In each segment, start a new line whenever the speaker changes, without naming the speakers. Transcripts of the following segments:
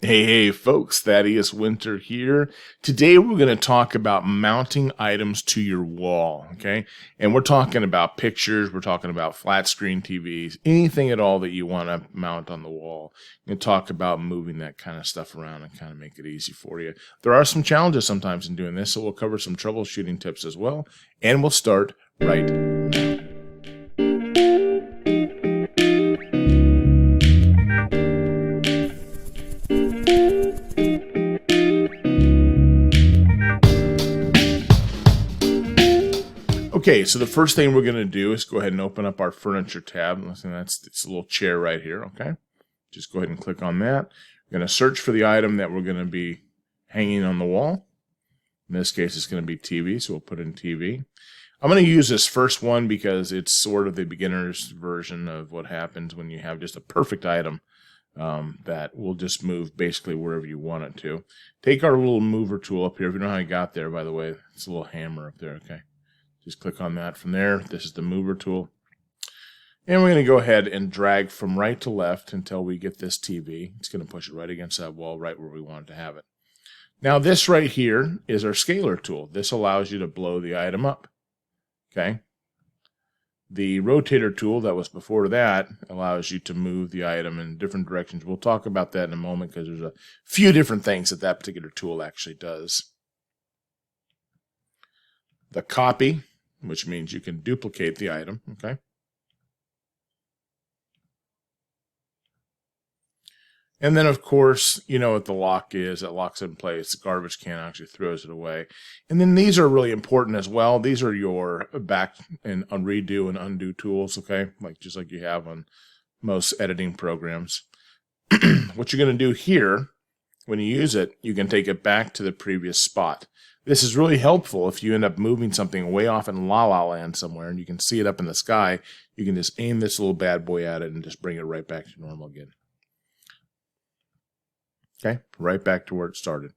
Hey, folks, Thaddeus Winter here. Today we're going to talk about mounting items to your wall, okay? And we're talking about pictures, we're talking about flat screen TVs, anything at all that you want to mount on the wall. We're going to talk about moving that kind of stuff around and kind of make it easy for you. There are some challenges sometimes in doing this, so we'll cover some troubleshooting tips as well. And we'll start right now. Okay, so the first thing we're going to do is go ahead and open up our furniture tab. Listen, that's this little chair right here, okay? Just go ahead and click on that. We're going to search for the item that we're going to be hanging on the wall. In this case, it's going to be TV, so we'll put in TV. I'm going to use this first one because it's sort of the beginner's version of what happens when you have just a perfect item that will just move basically wherever you want it to. Take our little mover tool up here. If you know how I got there, by the way, it's a little hammer up there, okay? Just click on that from there. This is the mover tool. And we're going to go ahead and drag from right to left until we get this TV. It's going to push it right against that wall right where we want to have it. Now this right here is our scaler tool. This allows you to blow the item up. Okay. The rotator tool that was before that allows you to move the item in different directions. We'll talk about that in a moment because there's a few different things that that particular tool actually does. The copy, which means you can duplicate the item, okay? And then, of course, you know what the lock is. It locks it in place. The garbage can actually throws it away. And then these are really important as well. These are your back and redo and undo tools, okay? Just like you have on most editing programs. What you're going to do here, when you use it, you can take it back to the previous spot. This is really helpful if you end up moving something way off in La La Land somewhere and you can see it up in the sky. You can just aim this little bad boy at it and just bring it right back to normal again. Okay, right back to where it started.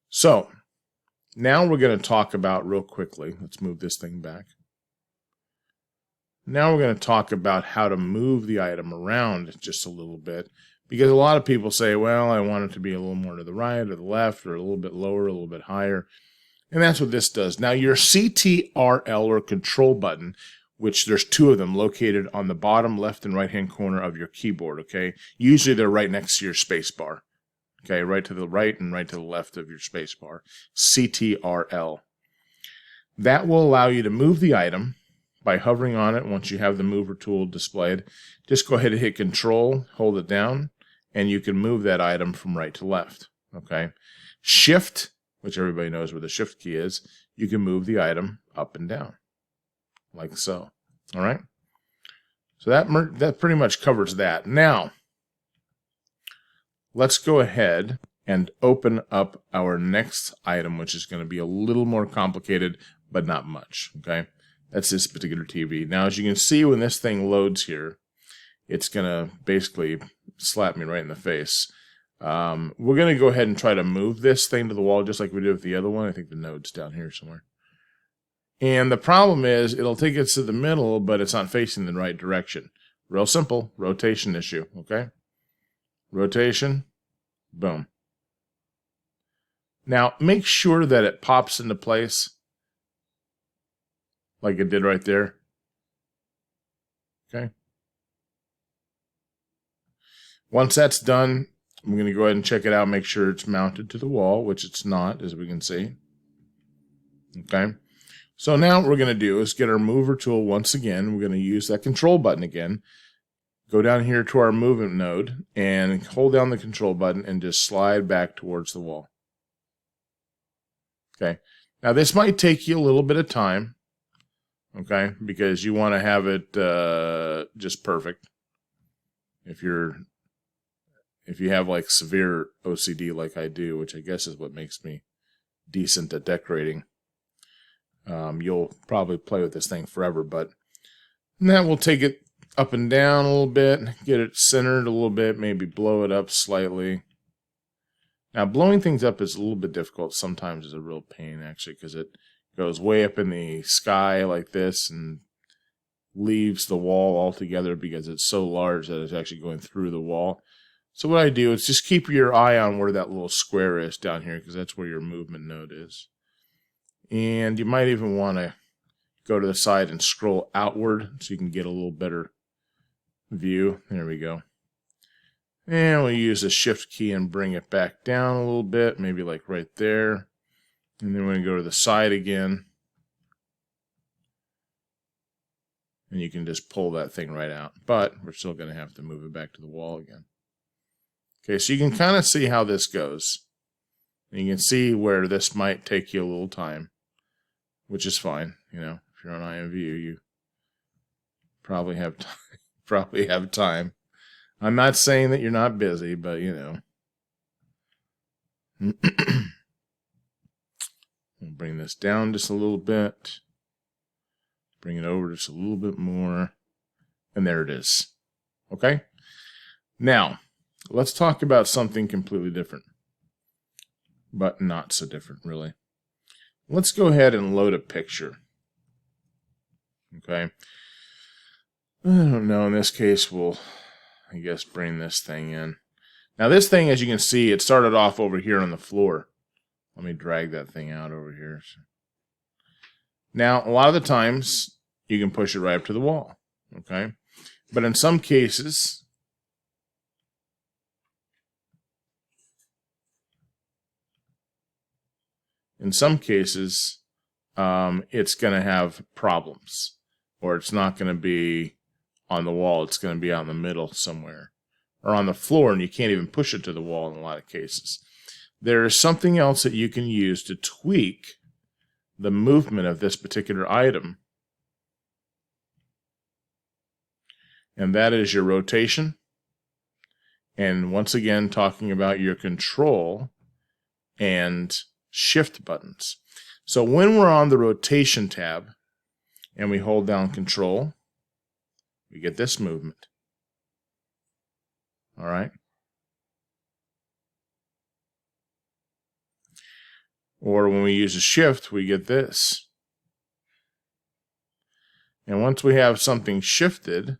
So, now we're going to talk about real quickly, let's move this thing back. Now we're going to talk about how to move the item around just a little bit. Because a lot of people say, well, I want it to be a little more to the right or the left or a little bit lower, a little bit higher. And that's what this does. Now your CTRL or control button, which there's two of them located on the bottom left and right hand corner of your keyboard, okay? Usually they're right next to your space bar. Okay, right to the right and right to the left of your space bar. CTRL. That will allow you to move the item by hovering on it once you have the mover tool displayed. Just go ahead and hit Control, hold it down, and you can move that item from right to left. Okay. Shift, which everybody knows where the shift key is, you can move the item up and down, like so. All right. So that pretty much covers that. Now, let's go ahead and open up our next item, which is going to be a little more complicated, but not much. Okay. That's this particular TV. Now, as you can see, when this thing loads here, it's going to basically slap me right in the face. We're going to go ahead and try to move this thing to the wall just like we did with the other one. I think the node's down here somewhere. And the problem is it'll take us to the middle, but it's not facing the right direction. Real simple, rotation issue, okay? Rotation, boom. Now, make sure that it pops into place like it did right there. Okay. Once that's done, I'm going to go ahead and check it out, make sure it's mounted to the wall, which it's not, as we can see. Okay. So now what we're going to do is get our mover tool once again. We're going to use that control button again. Go down here to our movement node and hold down the control button and just slide back towards the wall. Okay. Now this might take you a little bit of time. Okay, because you want to have it just perfect. If you have like severe OCD like I do, which I guess is what makes me decent at decorating, you'll probably play with this thing forever. But that will take it up and down a little bit, get it centered a little bit, maybe blow it up slightly. Now blowing things up is a little bit difficult. Sometimes it's a real pain actually because it goes way up in the sky like this and leaves the wall altogether because it's so large that it's actually going through the wall. So what I do is just keep your eye on where that little square is down here, because that's where your movement node is. And you might even want to go to the side and scroll outward so you can get a little better view. There we go. And we'll use the shift key and bring it back down a little bit, maybe like right there. And then we're going to go to the side again. And you can just pull that thing right out. But we're still going to have to move it back to the wall again. Okay, so you can kind of see how this goes. And you can see where this might take you a little time, which is fine. You know, if you're on Imvu, you probably have time. I'm not saying that you're not busy, but you know. We'll bring this down just a little bit. Bring it over just a little bit more. And there it is. Okay? Now, let's talk about something completely different. But not so different, really. Let's go ahead and load a picture. Okay? I don't know. In this case, we'll, I guess, bring this thing in. Now, this thing, as you can see, it started off over here on the floor. Let me drag that thing out over here. Now, a lot of the times, you can push it right up to the wall. Okay? But in some cases, it's going to have problems. Or it's not going to be on the wall. It's going to be out in the middle somewhere. Or on the floor, and you can't even push it to the wall in a lot of cases. There is something else that you can use to tweak the movement of this particular item. And that is your rotation. And once again, talking about your control and shift buttons. So when we're on the rotation tab and we hold down control, we get this movement. All right. Or when we use a shift, we get this. And once we have something shifted,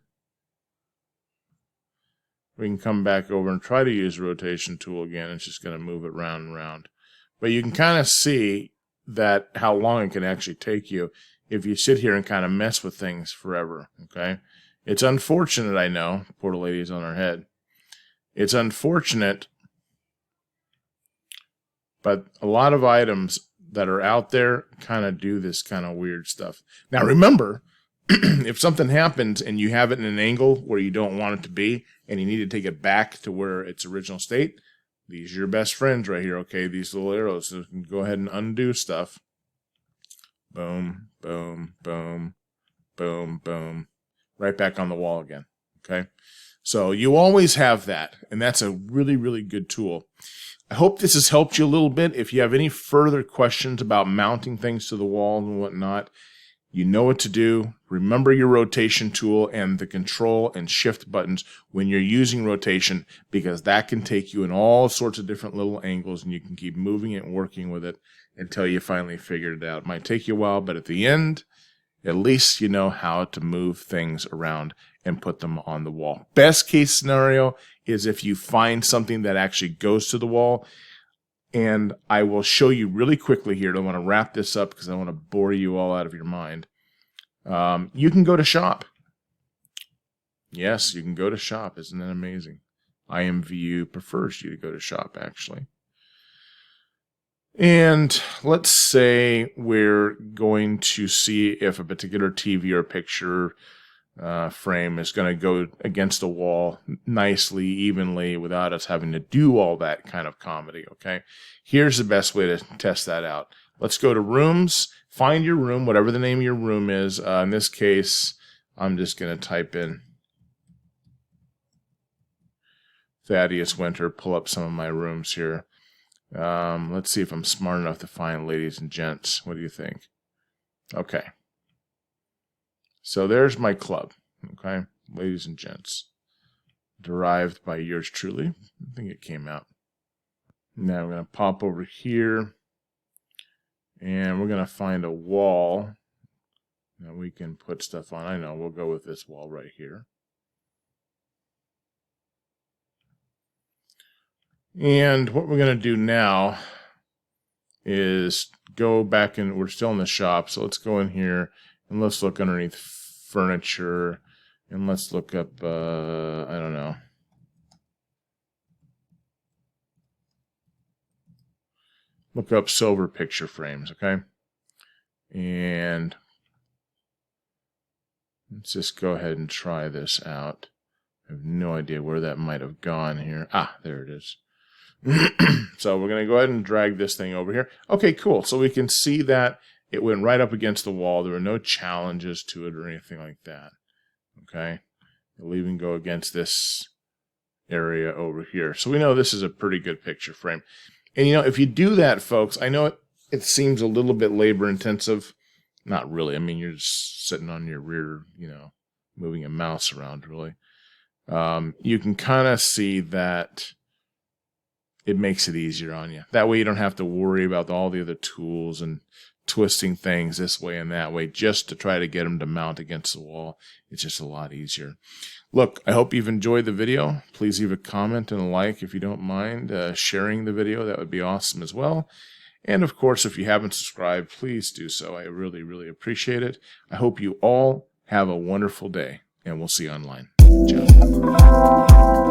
we can come back over and try to use the rotation tool again. It's just going to move it round and round. But you can kind of see that how long it can actually take you if you sit here and kind of mess with things forever. Okay? It's unfortunate, I know. Poor lady's on her head. It's unfortunate, but a lot of items that are out there kind of do this kind of weird stuff. Now remember, if something happens and you have it in an angle where you don't want it to be, and you need to take it back to where its original state, these are your best friends right here, okay? These little arrows. So you can go ahead and undo stuff. Boom, boom, boom, boom, boom. Right back on the wall again, okay? So you always have that, and that's a really, really good tool. I hope this has helped you a little bit. If you have any further questions about mounting things to the wall and whatnot, you know what to do. Remember your rotation tool and the control and shift buttons when you're using rotation, because that can take you in all sorts of different little angles, and you can keep moving it and working with it until you finally figure it out. It might take you a while, but at the end, at least you know how to move things around and put them on the wall. Best case scenario is if you find something that actually goes to the wall. And I will show you really quickly here. I don't want to wrap this up because I want to bore you all out of your mind. You can go to shop. Yes, you can go to shop. Isn't that amazing? Imvu prefers you to go to shop, actually. And let's say we're going to see if a particular TV or picture frame is going to go against the wall nicely, evenly, without us having to do all that kind of comedy, okay? Here's the best way to test that out. Let's go to rooms, find your room, whatever the name of your room is. In this case, I'm just going to type in Thaddeus Winter, pull up some of my rooms here. Let's see if I'm smart enough to find ladies and gents. What do you think? Okay. So there's my club, okay? Ladies and gents. Derived by yours truly. I think it came out. Now I'm going to pop over here. And we're going to find a wall that we can put stuff on. I know, we'll go with this wall right here. And what we're going to do now is go back in. We're still in the shop, so let's go in here and let's look underneath furniture, and let's look up, I don't know. Look up silver picture frames, okay? And let's just go ahead and try this out. I have no idea where that might have gone here. Ah, there it is. So we're going to go ahead and drag this thing over here. Okay, cool. So we can see that it went right up against the wall. There were no challenges to it or anything like that. Okay? It'll even go against this area over here. So we know this is a pretty good picture frame. And, you know, if you do that, folks, I know it seems a little bit labor-intensive. Not really. I mean, you're just sitting on your rear, you know, moving a mouse around, really. You can kind of see that it makes it easier on you. That way you don't have to worry about all the other tools and twisting things this way and that way just to try to get them to mount against the wall. It's just a lot easier. Look, I hope you've enjoyed the video. Please leave a comment and a like if you don't mind sharing the video. That would be awesome as well. And of course, if you haven't subscribed, please do so. I really, really appreciate it. I hope you all have a wonderful day, and we'll see you online. Ciao.